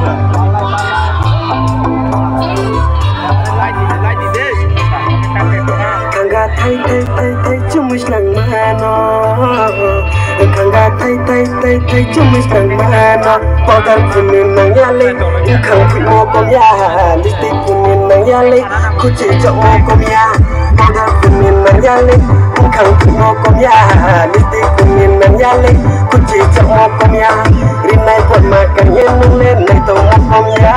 Kangga thay cumis nang mano Kangga thay cumis nang mano Podar kunin nang yale Kang mo komya Listik kunin nang yale Kuci jok mo komya Podar kunin nang yale Kang mo komya Listik kunin nang yale Kuci jok mo komya Rinai pot makan yenung le Nai tong mo komya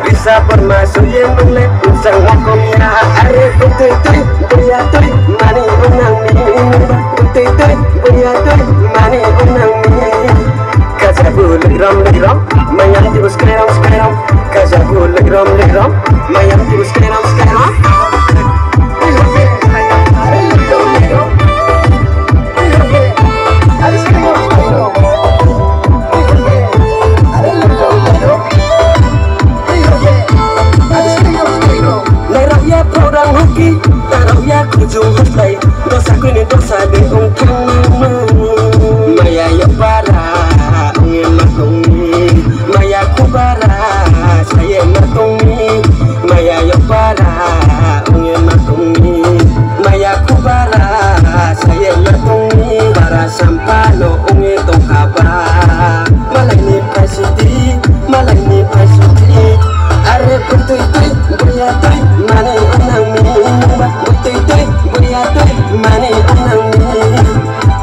Risa pot masuk yenung le Usang mo komya Are putih Buya tui mani unang mi Putih tui buya tui mani unang mi Kazabu legram Mayam tibus keram Kazabu legram Mayam tibus keram Kujung hati dosa kini dosa di ungkang Maya yok bara ngin matungi Maya kubara saya matungi Maya yok bara ngin matungi Maya kubara saya matungi Bara sampano ungi tong kaba Malay ni pasiti Are putui buya tui mani unang mi Mani unang mi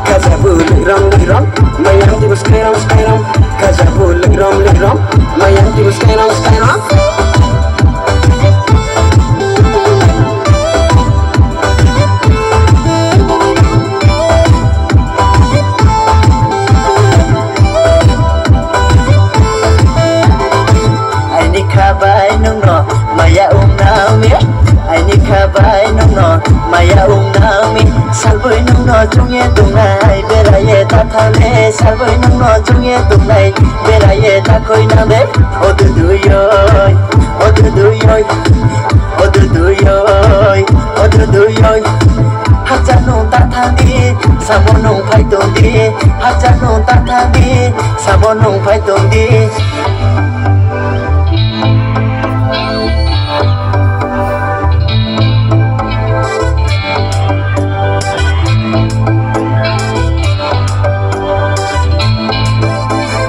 Kazabu legram Mayam tibus keram Kazabu legram Mayam tibus keram Aini kabai nungno Maya unami Aini kabai nungno Maya unami Salboi nungno chungye tungai Beraye tathale Salboi nungno chungye tungai Beraye takhoi name Oduduyoy Hajanung tathani Samonung phaitondi Hajanung tathani Samonung phaitondi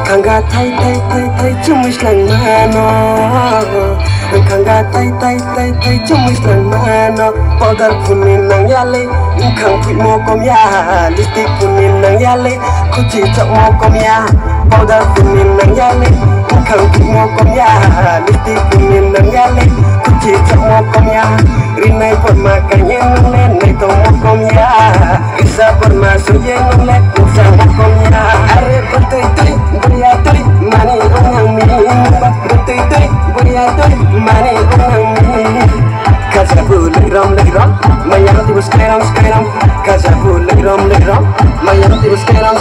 Kangga thay cumis nang mano Kangga thay cumis nang mano Podar kunin nang yale Kang mo komya Listik kunin nang yale Kuci jok mo komya Podar kunin nang yale Kang mo komya Listik kunin nang yale Kuci jok mo komya Rinai pot makan yenung le Nai tong mo komya Risa pot masuk yenung le Usang mo komya Are putih buya tui mani unang mi Putih buya tui mani unang mi Kazabu legram Mayam tibus keram Kazabu legram Mayam tibus keram